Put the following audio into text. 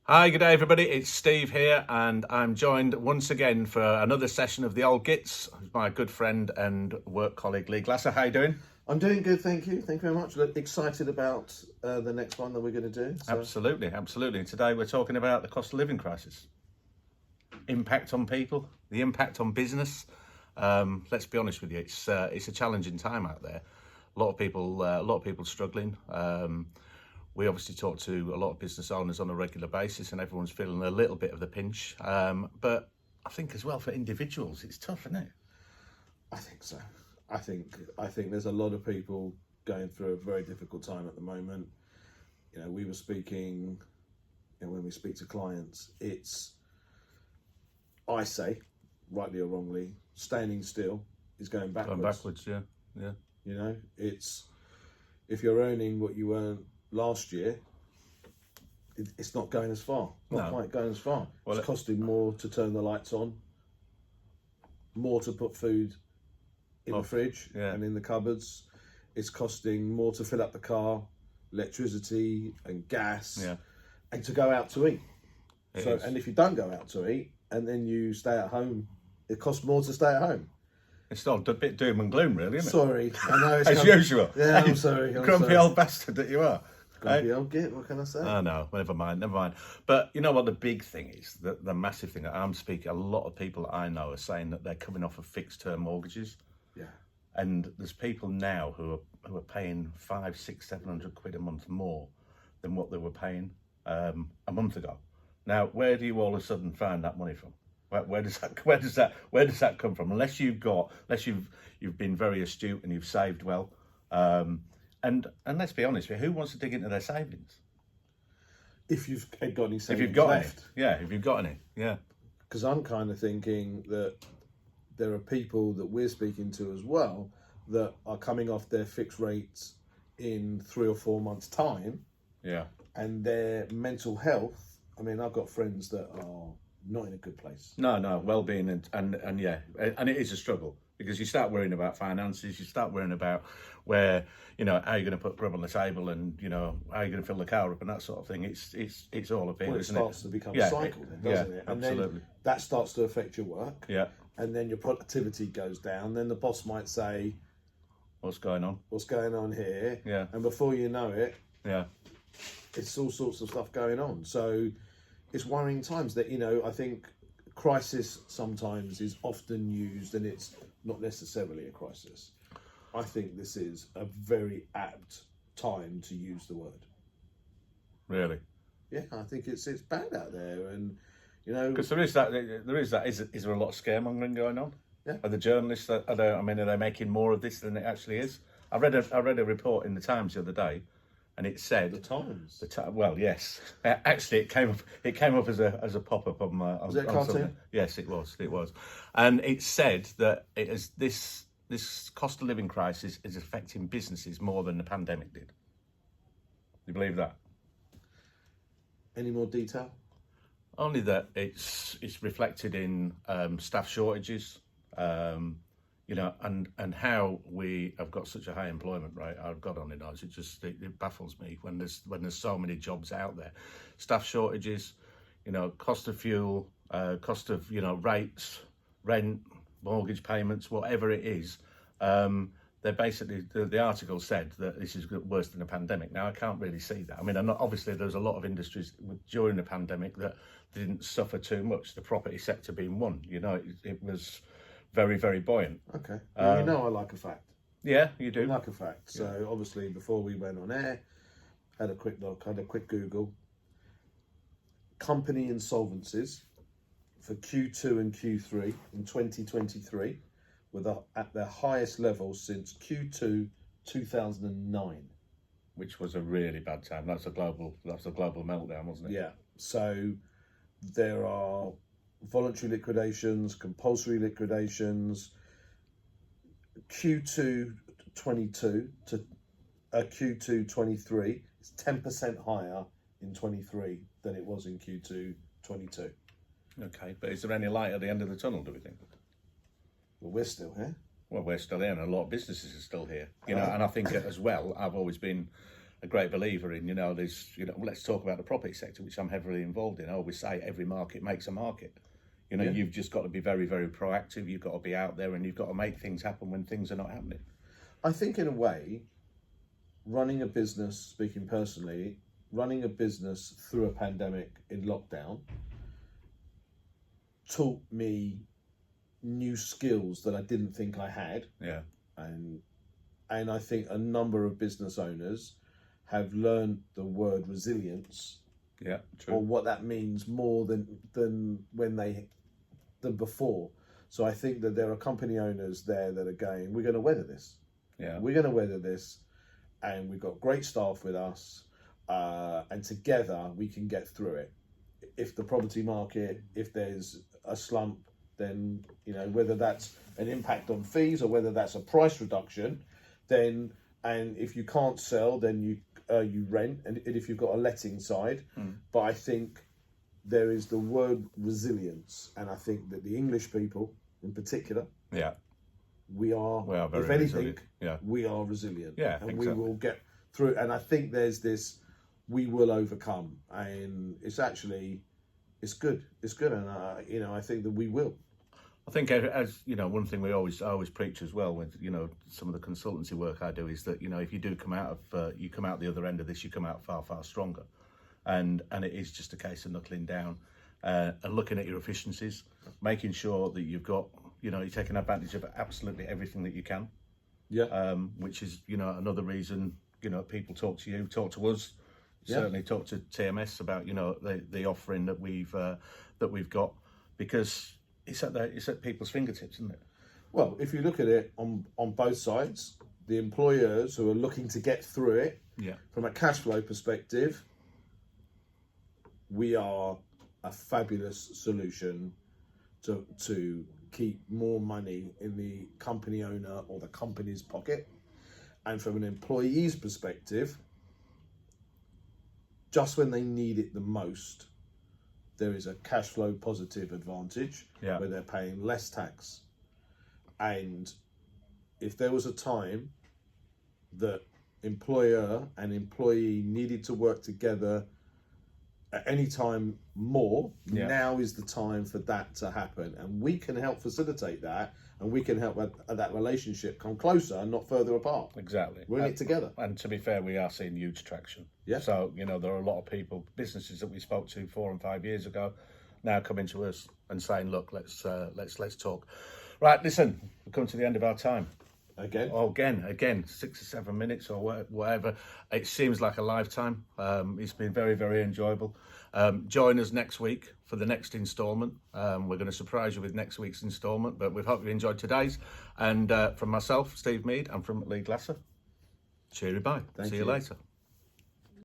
Hi, good day everybody, it's Steve here and I'm joined once again for another session of the Old Gits. My good friend and work colleague Lee Glasser. How you doing? I'm doing good, thank you. Thank you very much. Excited about the next one that we're going to do. So. Absolutely. Today we're talking about the cost of living crisis. Impact on people, the impact on business. Let's be honest with you, it's a challenging time out there. A lot of people struggling. We obviously talk to a lot of business owners on a regular basis and everyone's feeling a little bit of the pinch. But I think as well for individuals, it's tough, isn't it? I think so. I think there's a lot of people going through a very difficult time at the moment. You know, we were speaking, when we speak to clients, I say, rightly or wrongly, standing still is going backwards. Going backwards, yeah. You know, it's, if you're earning what you earned last year, it's not going as far. Not quite going as far. Well, it's costing more to turn the lights on, more to put food in the fridge and in the cupboards. It's costing more to fill up the car, electricity and gas, and to go out to eat. And if you don't go out to eat and then you stay at home, it costs more to stay at home. It's not a bit doom and gloom, really, isn't it? Sorry, I know. As usual. Yeah, I'm sorry. Grumpy old bastard that you are. Grumpy old git, what can I say? Oh, no, never mind. But you know what the big thing is? The massive thing that I'm speaking, a lot of people that I know are saying that they're coming off of fixed term mortgages. Yeah. And there's people now who are paying 500, 600, 700 quid a month more than what they were paying a month ago. Now, where do you all of a sudden find that money from? Where does that come from? Unless you've been very astute and you've saved well, and let's be honest, who wants to dig into their savings? If you've got any savings if you've got left, if you've got any, Because I'm kind of thinking that there are people that we're speaking to as well that are coming off their fixed rates in 3 or 4 months' time, and their mental health. I mean, I've got friends that are not in a good place. No, well-being and it is a struggle because you start worrying about finances, you start worrying about where, how you're going to put grub on the table and, how you're going to fill the car up and that sort of thing. It's all a bit, well, isn't it? Starts to become a cycle then, doesn't it? And absolutely. Then that starts to affect your work. Yeah. And then your productivity goes down. Then the boss might say, what's going on? What's going on here? Yeah. And before you know it, it's all sorts of stuff going on. So it's worrying times that, I think crisis sometimes is often used and it's not necessarily a crisis. I think this is a very apt time to use the word. Really? Yeah, I think it's bad out there, and because there is that. Is there a lot of scaremongering going on? Yeah. Are the journalists? Are they making more of this than it actually is? I read a report in the Times the other day, and it said the Times. Well, yes. Actually, it came up as a pop up on my. Was it a cartoon? Yes, it was, and it said that this cost of living crisis is affecting businesses more than the pandemic did. You believe that? Any more detail? Only that it's reflected in staff shortages, and how we have got such a high employment rate. God only knows. It baffles me when there's so many jobs out there. Staff shortages, cost of fuel, cost of rates, rent, mortgage payments, whatever it is. They're basically, the article said that this is worse than a pandemic. Now, I can't really see that. I mean, obviously there's a lot of industries during the pandemic that didn't suffer too much, the property sector being one. It was very, very buoyant. Okay. I like a fact. Yeah, you do. I like a fact. So obviously before we went on air, had a quick look, had a quick Google. Company insolvencies for Q2 and Q3 in 2023 were at their highest level since Q2 2009. Which was a really bad time. That's a global meltdown, wasn't it? Yeah. So there are voluntary liquidations, compulsory liquidations. Q2 22 to Q2 23 is 10% higher in 23 than it was in Q2 22. Okay, but is there any light at the end of the tunnel, do we think? Well, we're still here. Well, we're still here, and a lot of businesses are still here. And I think as well, I've always been a great believer in, there's, let's talk about the property sector, which I'm heavily involved in. I always say every market makes a market. You've just got to be very, very proactive. You've got to be out there and you've got to make things happen when things are not happening. I think in a way, running a business, speaking personally, running a business through a pandemic in lockdown taught me new skills that I didn't think I had. Yeah. And I think a number of business owners have learned the word resilience. Yeah, true. Or what that means more than before. So I think that there are company owners there that are going, we're going to weather this. Yeah. We're going to weather this, and we've got great staff with us, and together we can get through it. If the property market, if there's a slump, then, whether that's an impact on fees or whether that's a price reduction, then, and if you can't sell, then you rent, and if you've got a letting side. But I think there is the word resilience, and I think that the English people in particular, we are very, if anything, resilient. Yeah. we are resilient. Yeah, and exactly. we will get through. And I think there's this, we will overcome, and it's good. It's good, and I think that we will. I think, as one thing I always preach as well with some of the consultancy work I do is that if you do come out the other end of this, you come out far, far stronger, and it is just a case of knuckling down and looking at your efficiencies, making sure that you've got you're taking advantage of absolutely everything that you can. Yeah. Which is another reason people talk to you, talk to us. Certainly talk to TMS about the offering that we've got, because it's at people's fingertips, isn't it? Well, if you look at it on both sides, the employers who are looking to get through it, from a cash flow perspective, we are a fabulous solution to keep more money in the company owner or the company's pocket. And from an employee's perspective, just when they need it the most, there is a cash flow positive advantage where they're paying less tax. And if there was a time that employer and employee needed to work together at any time more, now is the time for that to happen. And we can help facilitate that, and we can help that relationship come closer and not further apart. Exactly. We're in it together. And to be fair, we are seeing huge traction. Yeah. So, there are a lot of people, businesses that we spoke to 4 and 5 years ago, now coming to us and saying, look, let's talk. Right, listen, we've come to the end of our time. Again, 6 or 7 minutes or whatever. It seems like a lifetime. It's been very, very enjoyable. Join us next week for the next instalment. We're going to surprise you with next week's instalment, but we hope you enjoyed today's. And from myself, Steve Mead, and from Lee Glasser, cheery bye. See you later.